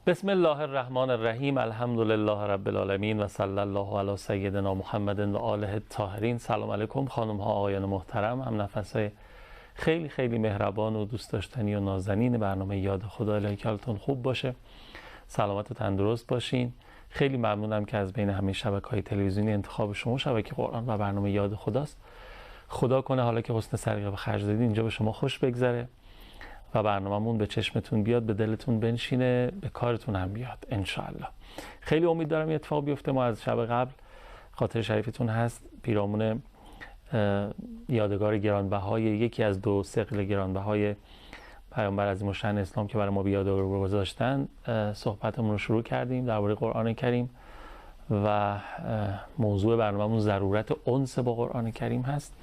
بسم الله الرحمن الرحیم. الحمد لله رب العالمین و صلی الله علی سیدنا محمد و آله الطاهرین. سلام علیکم خانم ها، آقایان محترم، هم نفسای خیلی خیلی مهربان و دوست داشتنی و نازنین برنامه یاد خدا. الهی که حالتون خوب باشه، سلامت و تندرست باشین. خیلی ممنونم که از بین همه شبکه‌های تلویزیونی انتخاب شما شبکه قرآن و برنامه یاد خداست. خدا کنه حالا که حسن سلیقه به خرج دادین اینجا به شما خوش بگذره و برنامه‌مون به چشمتون بیاد، به دلتون بنشینه، به کارتون هم بیاد انشاءالله. خیلی امید دارم یه اتفاق بیفته. ما از شب قبل خاطر شریفتون هست پیرامون یادگار گرانبهای یکی از دو ثقل گرانبهای پیامبر عظیم الشأن اسلام که برای ما به یادگار گذاشتن صحبتمون رو شروع کردیم درباره قرآن کریم و موضوع برنامه‌مون ضرورت انس با قرآن کریم هست.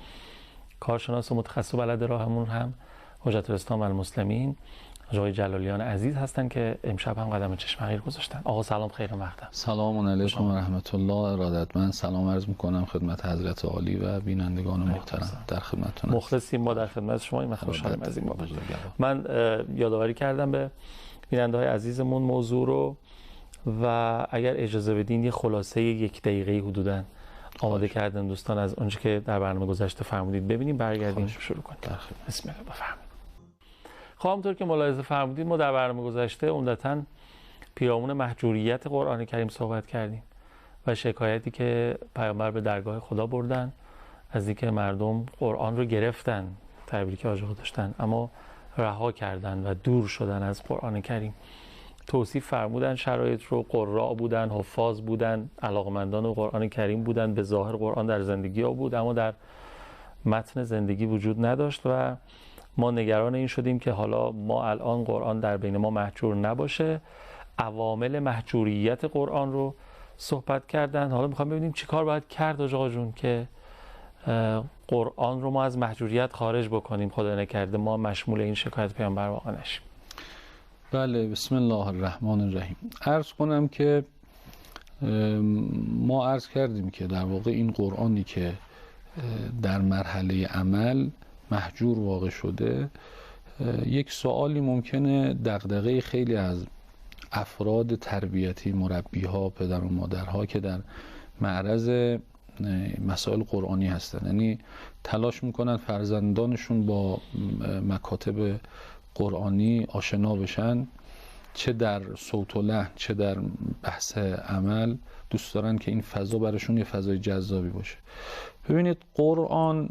کارشناس و متخصص و بلد راهمون هم حجت الاسلام و المسلمین آقای جلالیان عزیز هستن که امشب هم قدم چشم خیر گذاشتن. آقا سلام، خیر مقدم. سلام علیکم و رحمت الله. ارادتمند سلام عرض میکنم خدمت حضرت عالی و بینندگان محترم. در خدمتتون مخلصیم، ما در خدمت شما. من خوشحالم از این بابت. من یادآوری کردم به بیننده های عزیزمون موضوع رو و اگر اجازه بدین یه خلاصه 1 دقیقه حدوداً آماده کردن دوستان از اونچه که در برنامه گذشته فرمودید ببینیم، برگردیم شروع کنیم. بسم الله، بفرمایید. خب همونطور که ملاحظه فرمودید ما در برنامه گذشته عمدتاً پیرامون محجوریت قرآن کریم صحبت کردیم و شکایتی که پیامبر به درگاه خدا بردن از اینکه مردم قرآن رو گرفتن، تعبیری که آجاق داشتن، اما رها کردن و دور شدن از قرآن کریم. توصیف فرمودن شرایط رو، قراء بودن، حفاظ بودن، علاقمندان قرآن کریم بودن، به ظاهر قرآن در زندگی ها بود اما در متن زندگی وجود نداشت و ما نگران این شدیم که حالا ما الان قرآن در بین ما محجور نباشه. عوامل محجوریت قرآن رو صحبت کردن. حالا میخوام ببینیم چی کار باید کرد آقا جون که قرآن رو ما از محجوریت خارج بکنیم، خدا نکرده ما مشمول این شکایت پیامبر واقع نشیم. بله، بسم الله الرحمن الرحیم. عرض کنم که ما عرض کردیم که در واقع این قرآنی که در مرحله عمل محجور واقع شده، یک سوالی ممکنه دغدغه خیلی از افراد تربیتی، مربیها، پدر و مادرها که در معرض مسائل قرآنی هستن، یعنی تلاش میکنن فرزندانشون با مکاتب قرآنی آشنا بشن، چه در صوت و لحن چه در بحث عمل، دوست دارن که این فضا براشون یه فضای جذابی باشه. ببینید قرآن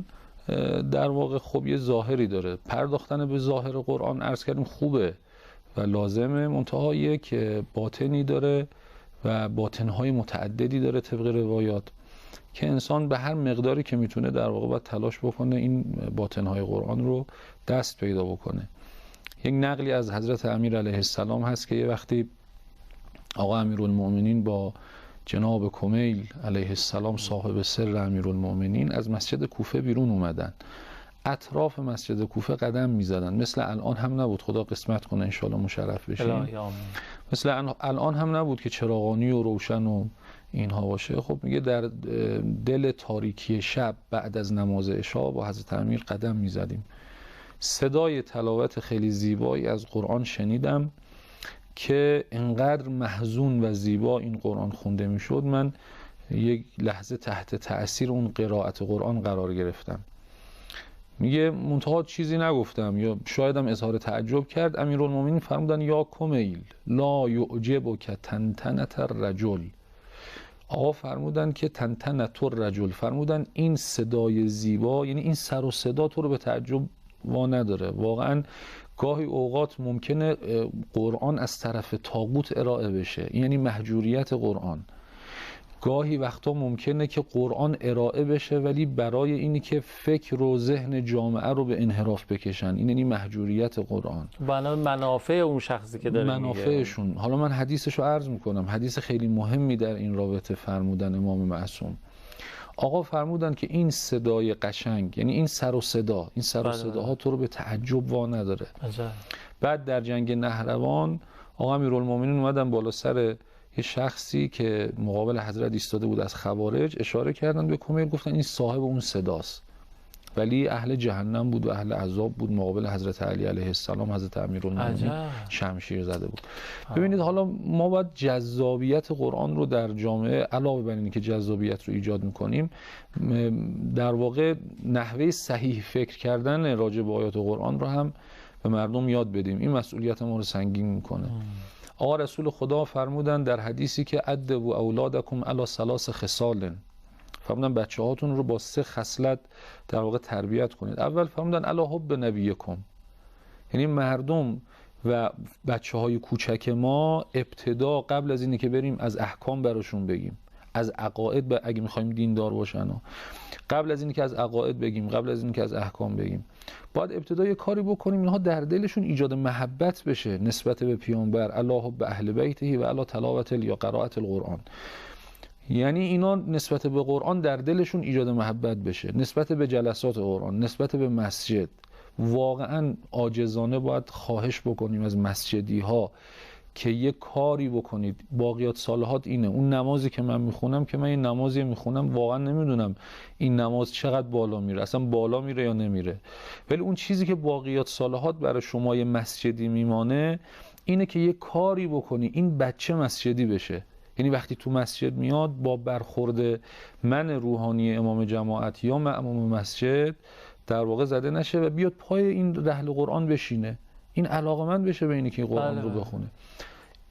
در واقع خب یه ظاهری داره، پرداختن به ظاهر قرآن عرض کردیم خوبه و لازمه، منتها یک باطنی داره و باطنهای متعددی داره طبق روایات که انسان به هر مقداری که میتونه در واقع باید تلاش بکنه این باطنهای قرآن رو دست پیدا بکنه. یک نقلی از حضرت امیر علیه السلام هست که یه وقتی آقا امیرالمؤمنین با جناب کمیل علیه السلام صاحب سر امیرالمؤمنین از مسجد کوفه بیرون اومدن، اطراف مسجد کوفه قدم میزدن. مثل الان هم نبود، خدا قسمت کنه انشالله مشرف بشیم، مثل الان هم نبود که چراغانی و روشن و اینها باشه. خب میگه در دل تاریکی شب بعد از نماز عشا با حضرت امیر قدم میزدیم، صدای تلاوت خیلی زیبایی از قرآن شنیدم که انقدر محزون و زیبا این قرآن خونده میشد، من یک لحظه تحت تأثیر اون قرائت قرآن قرار گرفتم. میگه منتها چیزی نگفتم یا شایدم اظهار تعجب کرد. امیرالمومنین فرمودن یا کمیل لا یعجبک تنتنت الرجل. آقا فرمودن که تنتنت الرجل، فرمودن این صدای زیبا، یعنی این سر و صدا تو رو به تعجب وا نداره. واقعا گاهی اوقات ممکنه قرآن از طرف طاغوت ارائه بشه، یعنی محجوریت قرآن. گاهی وقتا ممکنه که قرآن ارائه بشه ولی برای اینی که فکر و ذهن جامعه رو به انحراف بکشن، این یعنی محجوریت قرآن. بنا منافع اون شخصی که داره منافعشون میگه. حالا من حدیثش رو عرض میکنم، حدیث خیلی مهمی در این رابطه فرمودن امام معصوم. آقا فرمودن که این صدای قشنگ، یعنی این سر و صدا، این سر و صداها تو رو به تعجب وا نداره. بعد در جنگ نهروان آقا امیرالمومنین اومدن بالا سر یه شخصی که مقابل حضرت ایستاده بود از خوارج، اشاره کردن به کمیل، گفتن این صاحب اون صداست. ولی اهل جهنم بود و اهل عذاب بود، مقابل حضرت علی علیه السلام حضرت امیرالمومنین شمشیر زده بود. ببینید حالا ما باید جذابیت قرآن رو در جامعه علاوه بر اینکه که جذابیت رو ایجاد میکنیم، در واقع نحوه صحیح فکر کردن راجع به آیات قرآن رو هم به مردم یاد بدیم. این مسئولیت ما رو سنگین میکنه. آقا رسول خدا فرمودن در حدیثی که ادبوا اولادکم علی ثلاث خصال، فرمودن بچه هاتون رو با 3 خصلت در واقع تربیت کنید. اول فرمودن علی حب نبیکم، یعنی مردم و بچه های کوچک ما ابتدا قبل از اینه که بریم از احکام براشون بگیم، از عقاید اگه میخوایم دیندار باشن و قبل از اینکه از عقاید بگیم، قبل از اینکه از احکام بگیم، باید ابتدا یه کاری بکنیم اینها در دلشون ایجاد محبت بشه نسبت به پیامبر، علی حب اهل بیته و علی تلاوت یا قرائت القرآن. یعنی اینا نسبت به قرآن در دلشون ایجاد محبت بشه، نسبت به جلسات قرآن، نسبت به مسجد. واقعا عاجزانه باید خواهش بکنیم از مسجدی ها که یه کاری بکنید. باقیات صالحات اینه، اون نمازی که من میخونم که من این نمازی میخونم واقعا نمیدونم این نماز چقدر بالا میره، اصلا بالا میره یا نمیره، ولی اون چیزی که باقیات صالحات برای شما یه مسجدی میمانه اینه که یه کاری بکنی این بچه مسجدی بشه. یعنی وقتی تو مسجد میاد با برخورد من روحانی امام جماعت یا مأموم مسجد در واقع زده نشه و بیاد پای این رحل قرآن بشینه، این علاقمند بشه به اینی که قرآن رو بخونه.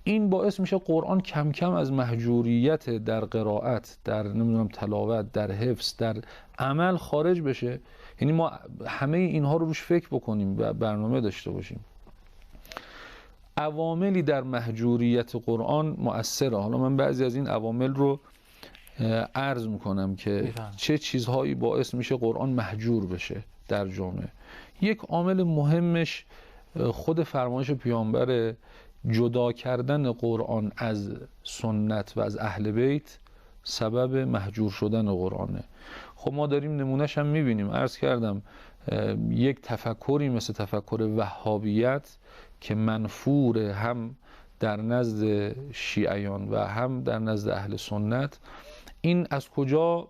این باعث میشه قرآن کم کم از مهجوریت در قرائت، در نمیدونم تلاوت، در حفظ، در عمل خارج بشه. یعنی ما همه اینها رو روش فکر بکنیم و برنامه داشته باشیم. عواملی در مهجوریت قرآن مؤثره. حالا من بعضی از این عوامل رو عرض میکنم که چه چیزهایی باعث میشه قرآن مهجور بشه در جامعه. یک عامل مهمش خود فرمایش پیامبر، جدا کردن قرآن از سنت و از اهل بیت سبب مهجور شدن قرآنه. خب ما داریم نمونهش هم میبینیم. عرض کردم یک تفکری مثل تفکر وهابیت که منفور هم در نزد شیعیان و هم در نزد اهل سنت، این از کجا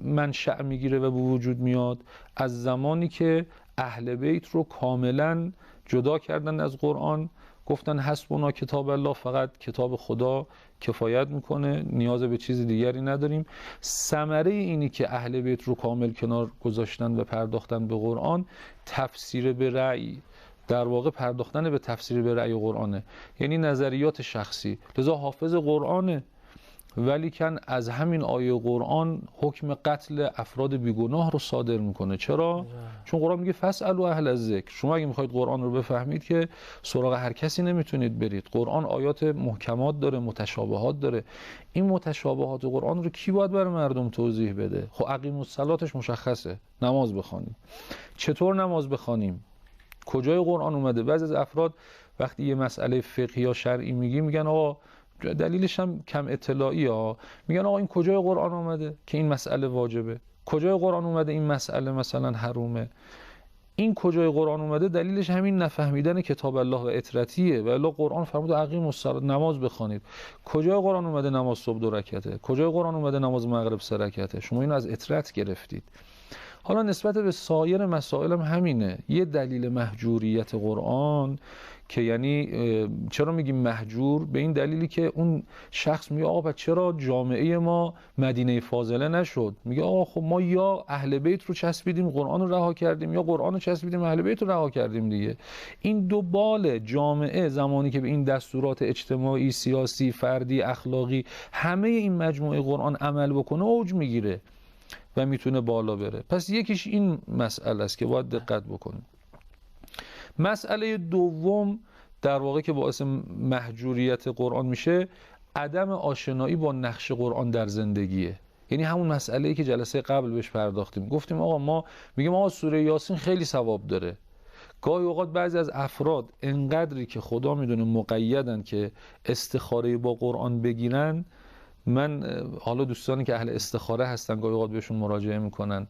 منشأ میگیره و به وجود میاد؟ از زمانی که اهل بیت رو کاملا جدا کردن از قرآن، گفتن حسبنا کتاب الله، فقط کتاب خدا کفایت میکنه، نیاز به چیز دیگری نداریم. ثمره اینی که اهل بیت رو کامل کنار گذاشتن و پرداختن به قرآن، تفسیر به رأی، در واقع پرداختن به تفسیر به رأی قرآنه، یعنی نظریات شخصی. لذا حافظ قرآنه ولی کن از همین آیه قرآن حکم قتل افراد بیگناه رو صادر میکنه. چرا؟ چون قرآن میگه فاسألوا اهل الذکر. شما اگه میخواید قرآن رو بفهمید که سراغ هر کسی نمیتونید برید. قرآن آیات محکمات داره، متشابهات داره. این متشابهات قرآن رو کی باید برای مردم توضیح بده؟ خب اقیموا الصلاتش مشخصه، نماز بخوانیم. چطور نماز بخوانیم؟ کجای قرآن اومده؟ بعضی از افراد وقتی یه مسئله فقهی یا شرعی میگن آقا دلیلش هم کم اطلاعی ها، میگن آقا این کجای قرآن اومده که این مسئله واجبه؟ کجای قرآن اومده این مسئله مثلا حرومه؟ این کجای قرآن اومده دلیلش همین نفهمیدن کتاب الله و اطرتیه. و الا قرآن فرمود اقیموا الصلاة، نماز بخوانید. کجای قرآن اومده نماز صبح 2 رکعته؟ کجای قرآن اومده نماز مغرب 3 رکعته؟ شما اینو از اطرت گرفتید. حالا نسبت به سایر مسائل هم همینه. یه دلیل مهجوریت قرآن که یعنی چرا میگیم مهجور؟ به این دلیلی که اون شخص میگه آقا چرا جامعه ما مدینه فاضله نشد؟ میگه آقا خب ما یا اهل بیت رو چسبیدیم قرآن رو رها کردیم، یا قرآن رو چسبیدیم اهل بیت رو رها کردیم دیگه. این دو بال جامعه زمانی که به این دستورات اجتماعی، سیاسی، فردی، اخلاقی، همه این مجموعه قرآن عمل بکنه اوج میگیره و میتونه بالا بره. پس یکیش این مسئله است که باید دقت بکنیم. مسئله دوم در واقع که باعث مهجوریت قرآن میشه، عدم آشنایی با نقش قرآن در زندگیه. یعنی همون مسئله‌ای که جلسه قبل بهش پرداختیم، گفتیم آقا ما میگیم آقا سوره یاسین خیلی ثواب داره. گاهی اوقات بعضی از افراد انقدری که خدا میدونه مقیدن که استخاره با قرآن بگیرن. من حالا دوستانی که اهل استخاره هستن گاهی اوقات بهشون مراجعه میکنن،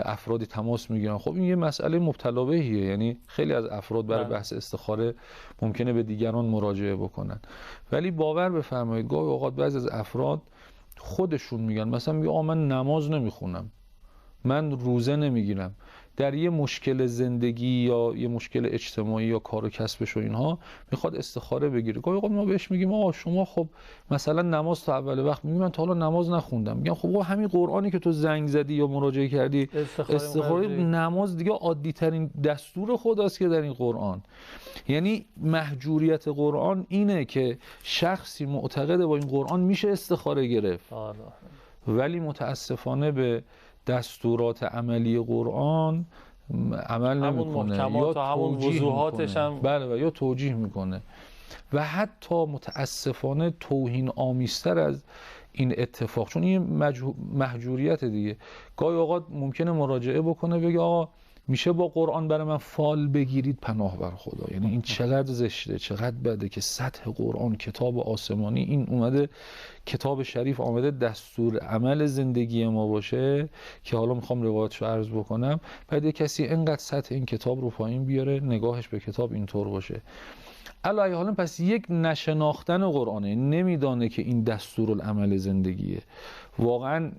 افرادی تماس میگیرن. خب این یه مسئله مبتلا بهیه، یعنی خیلی از افراد برای بحث استخاره ممکنه به دیگران مراجعه بکنن، ولی باور بفرمایید گاهی اوقات بعضی از افراد خودشون میگن، مثلا میگه آقا من نماز نمیخونم، من روزه نمیگیرم، در یه مشکل زندگی یا یه مشکل اجتماعی یا کار و کسبش و اینها میخواد استخاره بگیره، گاهی اوقات ما بهش میگیم شما خب مثلا نماز تا اول وقت، میگم من تا حالا نماز نخوندم، میگم خب همین قرآنی که تو زنگ زدی یا مراجعه کردی استخاره نماز دیگه عادی ترین دستور خداست که در این قرآن. یعنی محجوریت قرآن اینه که شخصی معتقده با این قرآن میشه استخاره گرفت، ولی متاسفانه به دستورات عملی قرآن عمل نمیکنه یا توجیه میکنه. بله، یا توجیه میکنه و حتی متاسفانه توهین آمیزتر از این اتفاق، چون این محجوریت دیگه. گاهی اوقات ممکنه مراجعه بکنه بگه آقا میشه با قرآن برای من فال بگیرید، پناه بر خدا. یعنی این چقدر زشته، چقدر بده که سطح قرآن، کتاب آسمانی، این اومده کتاب شریف آمده دستور عمل زندگی ما باشه، که حالا میخوام روایتشو عرض بکنم. بعد کسی اینقدر سطح این کتاب رو پایین بیاره، نگاهش به کتاب اینطور باشه. علی حالا پس یک نشناختن قرآنه، نمیدانه که این دستورالعمل زندگیه. واقعا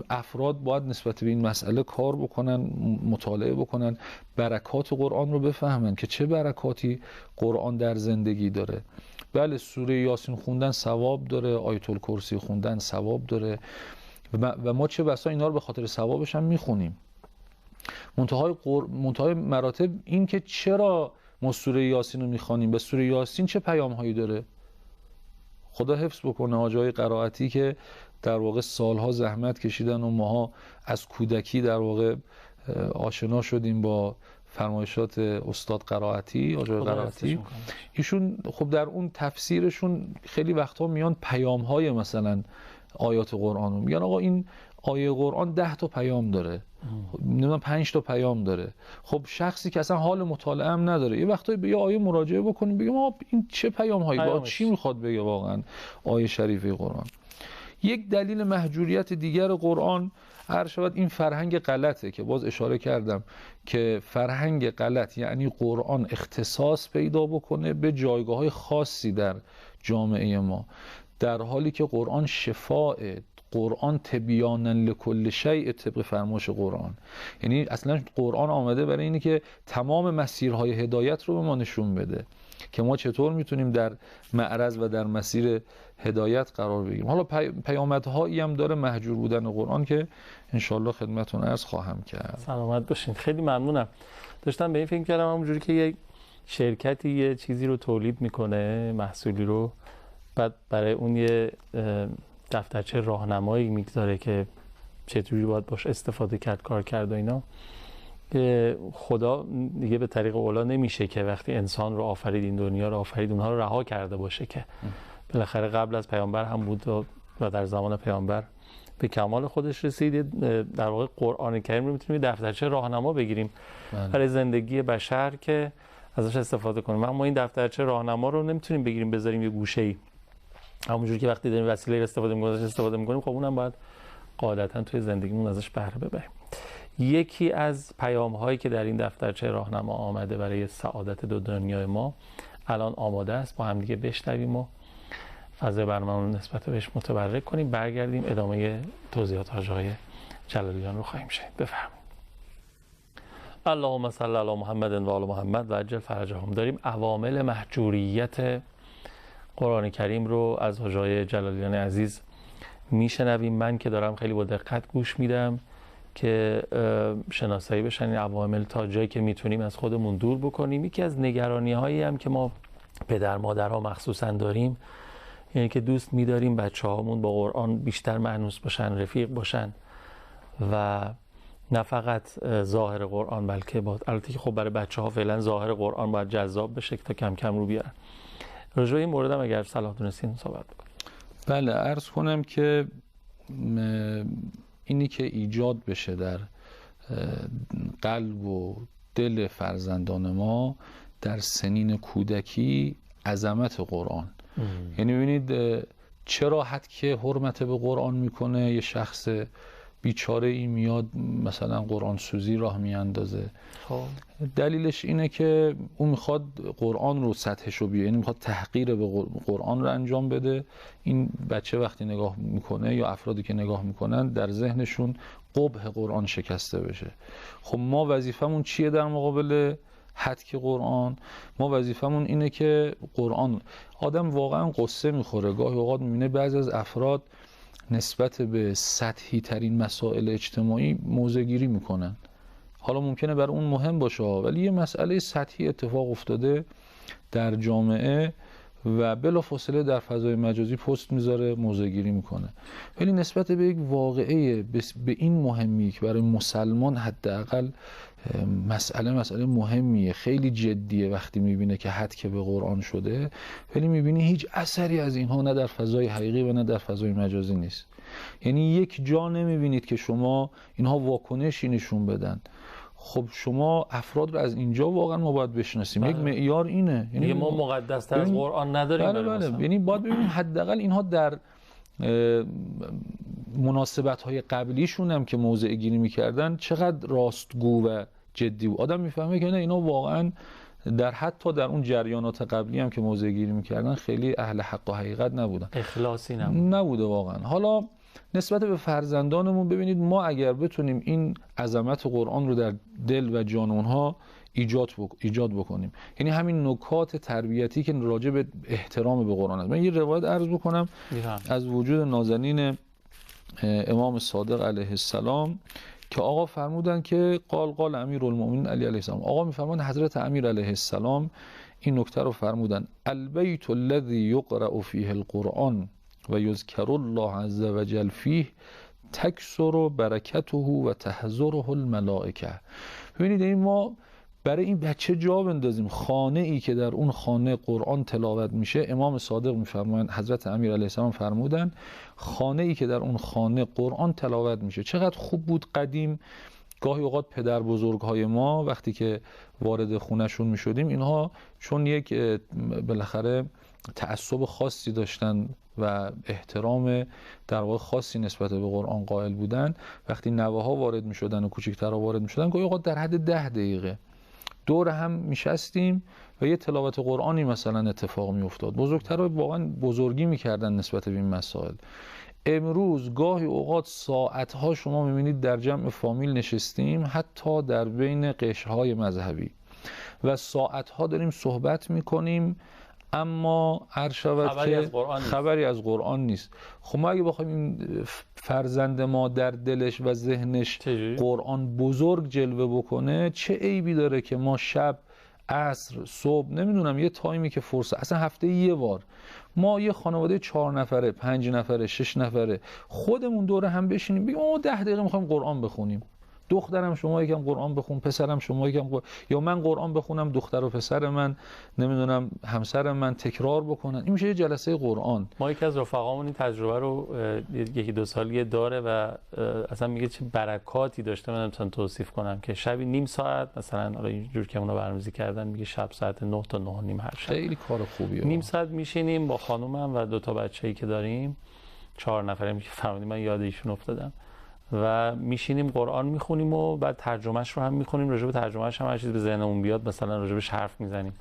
افراد باید نسبت به این مسئله کار بکنن، مطالعه بکنن، برکات قرآن رو بفهمن که چه برکاتی قرآن در زندگی داره. بله، سوره یاسین خوندن ثواب داره، آیت الکرسی خوندن ثواب داره و ما چه بسا اینا رو به خاطر ثوابش هم میخونیم. منتهای مراتب این که چرا ما سوره یاسین رو میخوانیم، به سوره یاسین چه پیام هایی داره. خدا حفظ بکنه آجای قرائتی که در واقع سالها زحمت کشیدن و ماها از کودکی در واقع آشنا شدیم با فرمایشات استاد قرائتی، آجای قرائتی. ایشون خب در اون تفسیرشون خیلی وقتها میان پیام های مثلا آیات قرآن رو میگن آقا این آیه قرآن 10 تا پیام داره، نمیدونم 5 تا پیام داره. خب شخصی که اصلا حال مطالعه هم نداره، یه وقتایی به یه آیه مراجعه بکنیم بگیم آقا این چه پیام هایی، چی میخواد بگه واقعا آیه شریفه قرآن. یک دلیل محجوریت دیگر قرآن هر شود این فرهنگ غلطه که باز اشاره کردم که فرهنگ غلط یعنی قرآن اختصاص پیدا بکنه به جایگاه‌های خاصی در جامعه ما، در حالی که قرآن شفاء، قرآن تبیانا لکل شیء طبق فرمایش قرآن. یعنی اصلا قرآن آمده برای اینه که تمام مسیرهای هدایت رو به ما نشون بده که ما چطور میتونیم در معرض و در مسیر هدایت قرار بگیریم. حالا پیامدهایی هم داره محجور بودن قرآن که انشالله خدمتتون عرض خواهم کرد. سلامت باشین. خیلی ممنونم. داشتم به این فکر کردم همونجوری که یک شرکتی یه چیزی رو تولید میکنه، محصولی رو، بعد برای اون یه دفترچه راهنمایی میگذاره که چطوری باید باش استفاده کرد، کار کرد و اینا. خدا دیگه به طریق اولا نمیشه که وقتی انسان رو آفرید، این دنیا رو آفرید، اونها رو رها کرده باشه، که بالاخره قبل از پیامبر هم بود و در زمان پیامبر به کمال خودش رسید. در واقع قرآن کریم رو میتونیم دفترچه راهنما بگیریم برای زندگی بشر که ازش استفاده کنیم. اما این دفترچه راهنما رو نمیتونیم بگیریم بذاریم یه گوشه‌ای، همونجوری که وقتی داریم وسیله استفاده میکنیم خب اونم باید قاعدتا توی زندگیمون ازش بهره ببریم. یکی از پیام هایی که در این دفترچه راهنما آمده برای سعادت دو دنیای ما الان آماده است، با هم دیگه بشنویم و فضای برنامه رو نسبت بهش متبرک کنیم. برگردیم ادامه توضیحات حاج آقای جلالیان رو خواهیم شنید. بفرمایید. اللهم صل علی محمد و آل محمد و عجل فرجهم. داریم عوامل محجوریت قرآن کریم رو از حاج آقای جلالیان عزیز میشنویم. من که دارم خیلی با دقت گوش میدم که شناسایی بشن این عوامل تا جایی که میتونیم از خودمون دور بکنیم. یکی از نگرانی هایی هم که ما پدر مادرها مخصوصا داریم، یعنی که دوست می‌داریم بچه‌هامون با قرآن بیشتر مانوس باشن، رفیق باشن و نه فقط ظاهر قرآن بلکه البته که خب برای بچه‌ها فعلا ظاهر قرآن باید جذاب بشه تا کم کم رو بیارن. راجع به این موردم اگر صلاح دونستین صحبت بکنیم. بله، عرض کنم که اینی که ایجاد بشه در قلب و دل فرزندان ما در سنین کودکی عظمت قرآن. یعنی ببینید چه راحت که حرمت به قرآن میکنه یه شخص بیچاره ای میاد مثلا قرآن سوزی راه میاندازه. دلیلش اینه که اون میخواد قرآن رو سطحش رو بیاره، یعنی میخواد تحقیر به قرآن رو انجام بده. این بچه وقتی نگاه میکنه یا افرادی که نگاه میکنن در ذهنشون قبح قرآن شکسته بشه. خب ما وظیفمون چیه در مقابل حدک قرآن؟ ما وظیفمون اینه که قرآن، آدم واقعا قصه میخوره گاهی اوقات میبینه بعضی از افراد نسبت به سطحی ترین مسائل اجتماعی موضع گیری میکنن. حالا ممکنه برای اون مهم باشه ولی یه مسئله سطحی اتفاق افتاده در جامعه و بلافاصله در فضای مجازی پست میذاره، موضع گیری میکنه. ولی نسبت به یک واقعه به این مهمی که برای مسلمان حداقل مسئله مهمیه، خیلی جدیه، وقتی میبینه که حدک به قرآن شده، ولی میبینی هیچ اثری از اینها نه در فضای حقیقی و نه در فضای مجازی نیست. یعنی یک جا نمیبینید که شما اینها واکنشی نشون بدن. خب شما افراد رو از اینجا واقعا ما باید بشناسیم. یک معیار اینه، یعنی ما مقدس‌تر از قرآن نداریم. بله. یعنی باید ببینیم حداقل اینها در مناسبت‌های قبلیشون هم که موضع گیری می‌کردن چقدر راستگو و جدی بود. آدم میفهمه که نه اینا واقعا حتی در اون جریانات قبلی هم که موضع گیری می‌کردن خیلی اهل حق و حقیقت نبودن، اخلاصی نبوده واقعا. حالا نسبت به فرزندانمون ببینید، ما اگر بتونیم این عظمت قرآن رو در دل و جان اونها ایجاد بکنیم، یعنی همین نکات تربیتی که راجع به احترام به قرآن است. من یه روایت عرض بکنم از وجود نازنین امام صادق علیه السلام که آقا فرمودن که قال امیرالمؤمنین علی علیه السلام، آقا میفرمان حضرت امیر علیه السلام این نکته رو فرمودن: البیت الذی یقرأ فیه القرآن و یذکر الله عز وجل فیه تکثر برکته و تحضره الملائکه. ببینید این ما برای این بچه جا بندازیم، خانه ای که در اون خانه قرآن تلاوت میشه، امام صادق میفرمایند، حضرت امیر علیه السلام فرمودن خانه ای که در اون خانه قرآن تلاوت میشه. چقدر خوب بود قدیم گاهی اوقات پدر بزرگهای ما وقتی که وارد خونهشون میشدیم، اینها چون یک بالاخره تعصب خاصی داشتن و احترام در واقع خاصی نسبت به قرآن قائل بودن، وقتی نوه‌ها وارد میشدن و کوچکترها وارد میشدن گاهی اوقات در حد 10 دقیقه دور هم میشستیم و یه تلاوت قرآنی مثلا اتفاق میافتاد. بزرگترها واقعا بزرگی میکردن نسبت به این مسائل. امروز گاهی اوقات ساعتها شما میبینید در جمع فامیل نشستیم، حتی در بین قشرهای مذهبی، و ساعتها داریم صحبت میکنیم اما عرض شود که خبری از قرآن نیست. خب ما اگه بخوایم این فرزند ما در دلش و ذهنش قرآن بزرگ جلوه بکنه، چه عیبی داره که ما شب، عصر، صبح، نمیدونم یه تایمی که فرصت، اصلا هفته یه بار ما یه خانواده 4 نفره، 5 نفره، 6 نفره خودمون دوره هم بشینیم بگیم ما 10 دقیقه میخوایم قرآن بخونیم. دخترم شما یکم قرآن بخون، پسرم شما یکم یا من قرآن بخونم، دختر و پسر من، نمیدونم همسر من تکرار بکنن. این میشه یه جلسه قرآن. ما یکی از رفقامون این تجربه رو 1-2 سالی داره و اصلا میگه چه برکاتی داشته. من نمیتونم توصیف کنم که شبی نیم ساعت مثلا، حالا اینجور که اونا برنامه‌ریزی کردن، میگه شب ساعت 9 تا 9 نیم هر شب. خیلی کار خوبیه. نیم ساعت میشینیم با خانومم و 2 تا بچه‌ای که داریم، 4 نفره میشه. فرمودید من یاد ایشون افتادم. و میشینیم قرآن میخونیم و بعد ترجمهش رو هم میخونیم، راجع به ترجمهش هم هر چیزی به ذهنمون بیاد مثلا راجبش حرف میزنیم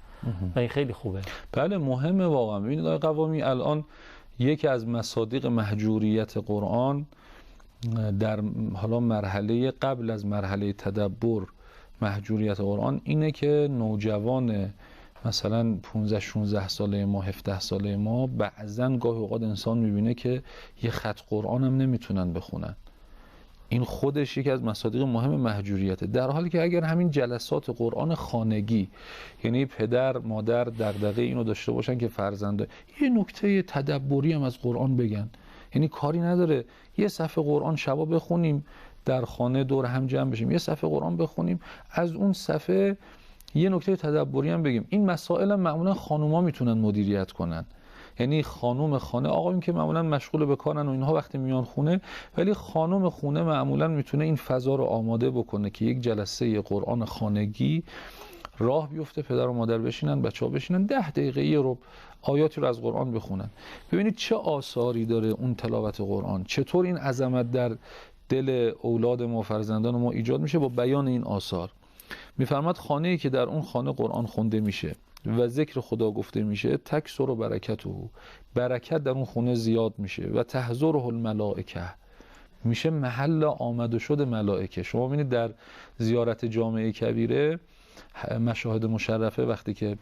و این خیلی خوبه. بله مهمه واقعا. ببینید آقای قوامی، الان یکی از مصادیق مهجوریت قرآن در حالا مرحله قبل از مرحله تدبر مهجوریت قرآن اینه که نوجوان مثلا 15-16 ساله ما، 17 ساله ما، بعضن گاهی اوقات انسان میبینه که یه خط قرآن هم نمیتونن بخونن. این خودش یکی از مصادیق مهم مهجوریته، در حالی که اگر همین جلسات قرآن خانگی، یعنی پدر مادر دغدغه اینو داشته باشن که فرزنده یه نکته تدبری هم از قرآن بگن، یعنی کاری نداره یه صفحه قرآن شبا بخونیم در خانه دور هم جمع بشیم، یه صفحه قرآن بخونیم، از اون صفحه یه نکته تدبری هم بگیم. این مسائل هم معمولا خانوما میتونن مدیریت کنن، یعنی خانم خانه، آقا این که معمولا مشغول به کارن و اینها وقتی میان خونه، ولی خانم خونه معمولا میتونه این فضا رو آماده بکنه که یک جلسه قرآن خانگی راه بیفته، پدر و مادر بشینن، بچه‌ها بشینن 10 دقیقه یه رو آیاتی رو از قرآن بخونن. ببینید چه آثاری داره اون تلاوت قرآن، چطور این عظمت در دل اولاد ما، فرزندان ما ایجاد میشه با بیان این آثار. میفرماد خانه‌ای که در اون خانه قرآن خونده میشه و ذکر خدا گفته میشه، تکثر و برکته، برکت در اون خونه زیاد میشه و تحضره الملائکه، میشه محل آمد و شد ملائکه. شما ببینید در زیارت جامعه کبیره، مشاهد مشرفه وقتی که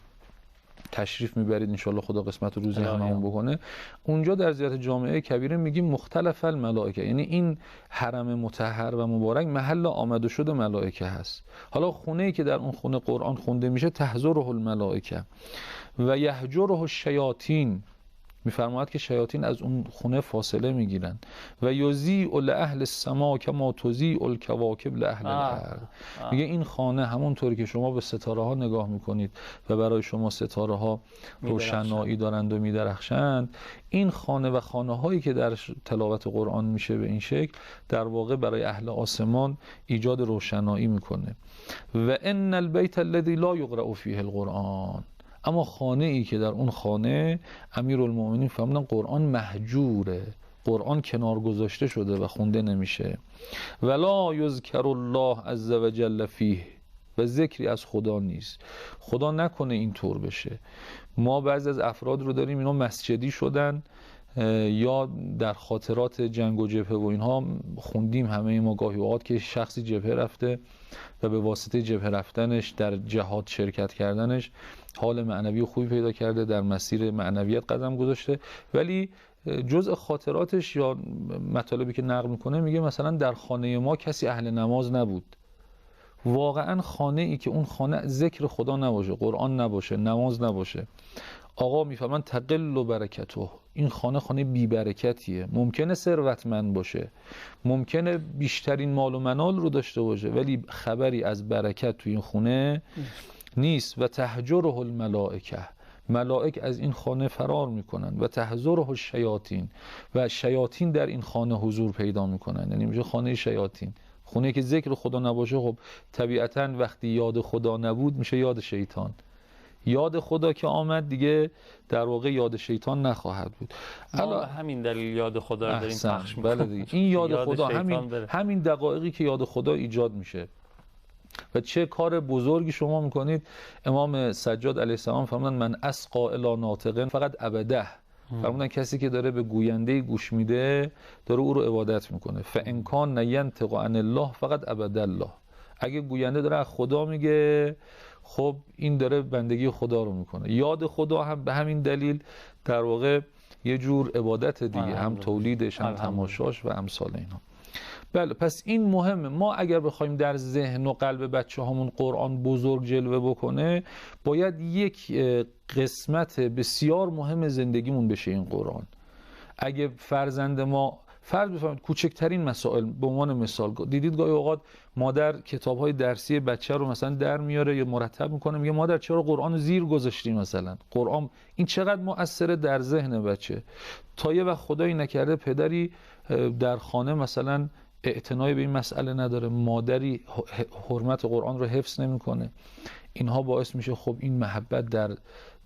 تشریف میبرید انشالله خدا قسمت و روزی هممون بکنه، اونجا در زیارت جامعه کبیره میگیم مختلف الملائکه، یعنی این حرم مطهر و مبارک محل آمد و شد ملائکه هست. حالا خونه‌ای که در اون خونه قرآن خونده میشه، تحضره الملائکه و یهجره الشیاطین، میفرماید که شیاطین از اون خونه فاصله میگیرن. و یضیء لاهل السما کما تضیء الکواکب لاهل الارض. میگه این خانه همونطوری که شما به ستاره ها نگاه میکنید و برای شما ستاره ها روشنایی دارند و میدرخشند، این خانه و خانه هایی که در تلاوت قرآن میشه به این شکل، در واقع برای اهل آسمان ایجاد روشنایی میکنه. و ان البیت الذی لا یقرأ فیه القرآن، اما خانه ای که در اون خانه امیرالمومنین فرمودن قرآن مهجوره، قرآن کنار گذاشته شده و خونده نمیشه. ولا یذکر الله عز وجل فیه، و ذکری از خدا نیست. خدا نکنه اینطور بشه. ما بعضی از افراد رو داریم اینا مسجدی شدن، یا در خاطرات جنگ و جبهه و اینها خوندیم همه ما گاهی اوقات که شخصی جبهه رفته و به واسطه جبهه رفتنش در جهاد شرکت کردنش حال معنوی خوبی پیدا کرده، در مسیر معنویت قدم گذاشته، ولی جزء خاطراتش یا مطالبی که نقل میکنه میگه مثلا در خانه ما کسی اهل نماز نبود. واقعا خانه ای که اون خانه ذکر خدا نباشه، قرآن نباشه، نماز نباشه، آقا میفهمن تقل و برکته، این خانه خانه بی برکتیه. ممکنه ثروتمند باشه، ممکنه بیشترین مال و منال رو داشته باشه، ولی خبری از برکت تو این خونه نیست. و تهجره الملائکه، ملائک از این خانه فرار میکنن. و تحضره الشیاطین، و شیاطین در این خانه حضور پیدا میکنن، یعنی میشه خانه شیاطین. خونه که ذکر خدا نباشه، خب طبیعتاً وقتی یاد خدا نبود میشه یاد شیطان. یاد خدا که آمد دیگه در واقع یاد شیطان نخواهد بود. ما همین دلیل یاد خدا رو داریم پخش می‌کنیم. بله دیگه. این یاد خدا همین دقایقی که یاد خدا ایجاد میشه. و چه کار بزرگی شما میکنید. امام سجاد علیه السلام فرمودن من اسقا الی ناطق فقط عبده، فرمودن کسی که داره به گوینده گوش میده داره او رو عبادت میکنه. فان کان ینطق عن الله فقط عبد الله، اگه گوینده داره از خدا میگه، خب این داره بندگی خدا رو میکنه. یاد خدا هم به همین دلیل در واقع یه جور عبادت دیگه، هم تولیدش هم تماشاش و امثال اینا. بله، پس این مهمه. ما اگر بخوایم در ذهن و قلب بچه هامون قرآن بزرگ جلوه بکنه، باید یک قسمت بسیار مهم زندگیمون بشه این قرآن. اگه فرزند ما فرض بفرمایید کوچکترین مسائل، به عنوان مثال دیدید گاهی اوقات مادر کتاب‌های درسی بچه رو مثلا در میاره یا مرتب میکنه، میگه مادر چرا قرآن زیر گذاشتی؟ مثلا قرآن این چقدر مؤثره در ذهن بچه. تا یه وقت خدایی نکرده پدری در خانه مثلا اعتنایی به این مسئله نداره، مادری حرمت قرآن رو حفظ نمیکنه، اینها باعث میشه خب این محبت در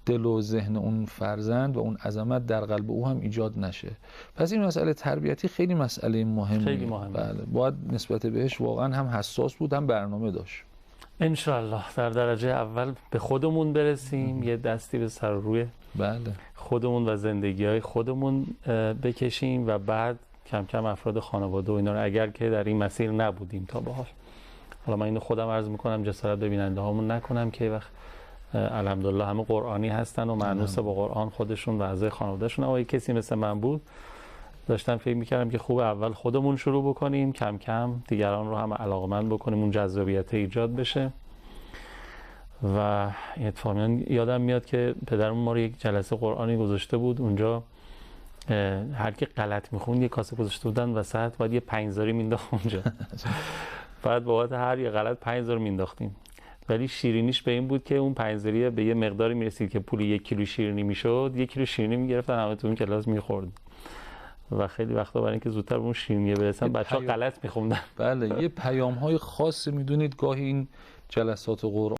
دل و ذهن اون فرزند و اون عظمت در قلب او هم ایجاد نشه. پس این مسئله تربیتی خیلی مسئله مهمه. خیلی مهمه. بله، باید نسبت بهش واقعا هم حساس بود، هم برنامه داشت. انشالله در درجه اول به خودمون برسیم، یه دستی به سر روی بله خودمون و زندگی‌های خودمون بکشیم و بعد کم کم افراد خانواده و اینا رو، اگر که در این مسیر نبودیم تا به حال. حالا من اینو خودم عرض میکنم، جسارت به بیننده هامون نکنم که وقت الحمدلله همه قرآنی هستن و مانوس با قرآن خودشون و اعضای خانوادهشون. اما کسی مثل من بود داشتم فکر میکردم که خوب اول خودمون شروع بکنیم، کم کم دیگران رو هم علاقمند بکنیم، اون جذابیت ایجاد بشه. و اتفاقا یادم میاد که پدرم ما رو یک جلسه قرآنی گذاشته بود، اونجا هر کی غلط میخوند یه کاسه گذاشته بودن وسط، بعد یه 5000 مینداخت اونجا. بعد بابت هر یه غلط 5000 مینداختیم. ولی شیرینیش به این بود که اون 5000 به یه مقداری میرسید که پول 1 کیلو شیرینی میشد، 1 کیلو شیرینی میگرفتن همه تو اون کلاس میخورد. و خیلی وقتا برای اینکه زودتر به اون شیرینی برسن بچه‌ها غلط میخوندن. بله، یه پیام‌های خاص میدونید گاهی این جلسات قرآن